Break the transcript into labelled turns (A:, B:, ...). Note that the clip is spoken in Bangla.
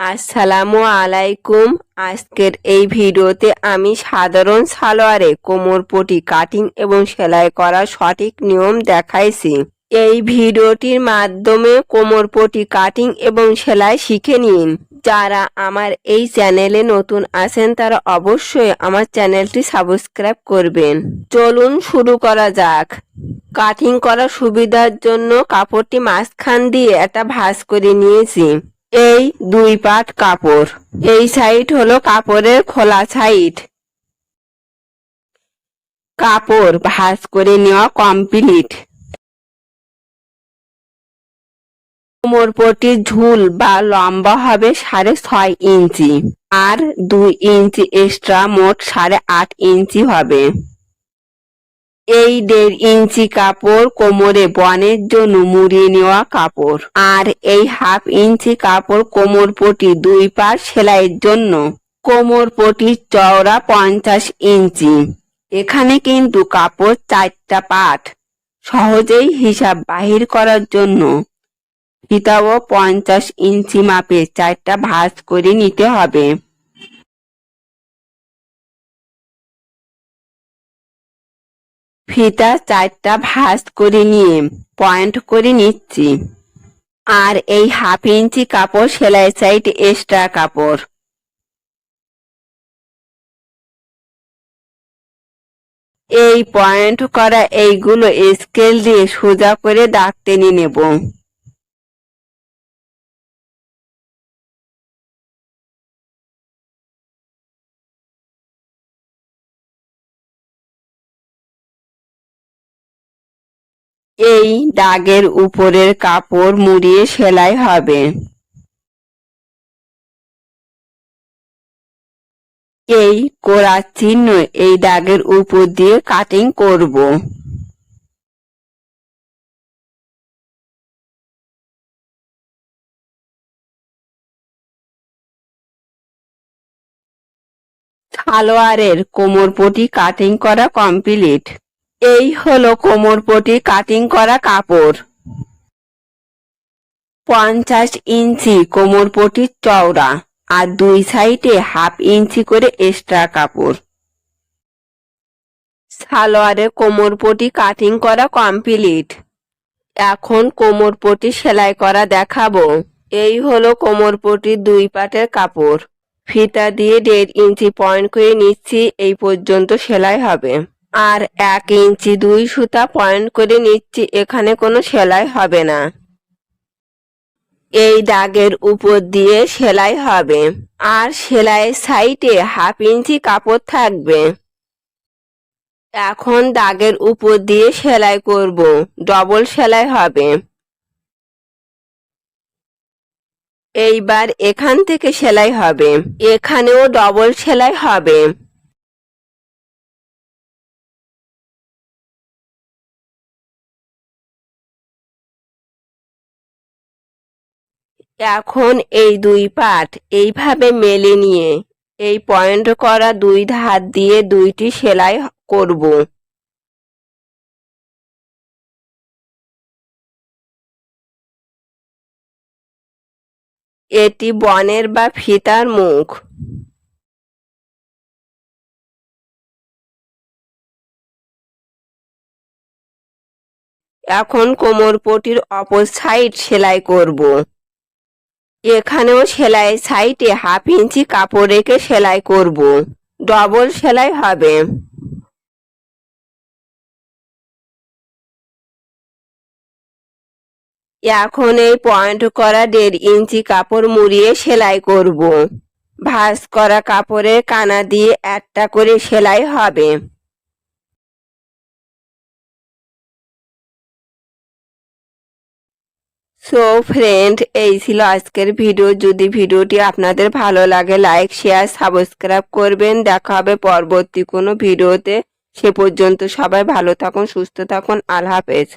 A: আসসালামু আলাইকুম। আজকের এই ভিডিওতে আমি সাধারণ সালোয়ারে কোমরপটি কাটিং এবং সেলাই করার সঠিক নিয়ম দেখাইছি। এই ভিডিওটির মাধ্যমে কোমরপটি কাটিং এবং সেলাই শিখে নিন। যারা আমার এই চ্যানেলে নতুন আছেন তারা অবশ্যই আমার চ্যানেলটি সাবস্ক্রাইব করবেন। চলুন শুরু করা যাক। কাটিং করার সুবিধার জন্য কাপড়টি মাঝখান দিয়ে একটা ভাঁজ করে নিয়েছি। এই 2 পাট কাপড়, এই সাইড হলো কাপড়ের খোলা সাইড। কাপড় ভাঁজ করে নেওয়া কমপ্লিট। কোমরপটির ঝুল বা লম্বা হবে 6.5 ইঞ্চি আর 2 ইঞ্চি এক্সট্রা, মোট 8.5 ইঞ্চি হবে। এই 1.5 ইঞ্চি কাপড় কোমরে বনের জন্য মুড়িয়ে নেওয়া কাপড়, আর এই 1/2 ইঞ্চি কাপড় কোমরপটি 2 পাট সেলাইয়ের জন্য। কোমরপটির চওড়া 50 ইঞ্চি। এখানে কিন্তু কাপড় 4টা পাট। সহজেই হিসাব বাহির করার জন্য ফিতাও 50 ইঞ্চি মাপে 4টা ভাঁজ করে নিতে হবে। ফিতা 4টা ভাঁজ করে নিয়ে পয়েন্ট করে নিচ্ছি। আর এই 1/2 ইঞ্চি কাপড় সেলাই সাইড এক্সট্রা কাপড়। এই পয়েন্ট করা এইগুলো স্কেল দিয়ে সোজা করে দাগ টেনে নেব। এই দাগের উপরের কাপড় মুড়িয়ে সেলাই হবে। এই কোড়ার চিহ্ন এই দাগের উপর দিয়ে কাটিং করব। সালোয়ারের কোমরপটি কাটিং করা কমপ্লিট। এই হলো কোমরপটি কাটিং করা কাপড়। 50 ইঞ্চি কোমরপটির চওড়া আর 2 সাইডে 1/2 ইঞ্চি করে এক্সট্রা কাপড়। সালোয়ারে কোমরপটি কাটিং করা কমপ্লিট। এখন কোমরপটি সেলাই করা দেখাবো। এই হলো কোমরপটির 2 পাটের কাপড়। ফিতা দিয়ে 1.5 ইঞ্চি পয়েন্ট করে নিচ্ছি, এই পর্যন্ত সেলাই হবে। আর 1 ইঞ্চি 2 সুতা পয়েন্ট করে নিচ্ছি, এখানে কোনো সেলাই হবে না। এই দাগের উপর দিয়ে সেলাই হবে। আর সেলাইয়ের সাইডে 1/2 ইঞ্চি কাপড় থাকবে। এখন দাগের উপর দিয়ে সেলাই করব, ডবল সেলাই হবে। এইবার এখান থেকে সেলাই হবে, এখানেও ডবল সেলাই হবে। এখন এই 2 পাট এইভাবে মেলে নিয়ে এই পয়েন্ট করা 2 ধার দিয়ে 2টি সেলাই করব। এটি বনের বা ফিতার মুখ। এখন কোমরপটির অপর সাইড সেলাই করব। এখানেও সেলাই সাইডে 1/2 ইঞ্চি কাপড় রেখে সেলাই করব, ডবল সেলাই হবে। এখন এই পয়েন্ট করা 1.5 ইঞ্চি কাপড় মুড়িয়ে সেলাই করব। ভাঁজ করা কাপড়ের কানা দিয়ে একটা করে সেলাই হবে। সো ফ্রেন্ড, এই ছিল আজকের ভিডিও। যদি ভিডিওটি আপনাদের ভালো লাগে লাইক শেয়ার সাবস্ক্রাইব করবেন। দেখা হবে পরবর্তী কোনো ভিডিওতে। সে পর্যন্ত সবাই ভালো থাকুন, সুস্থ থাকুন। আল্লাহ হাফেজ।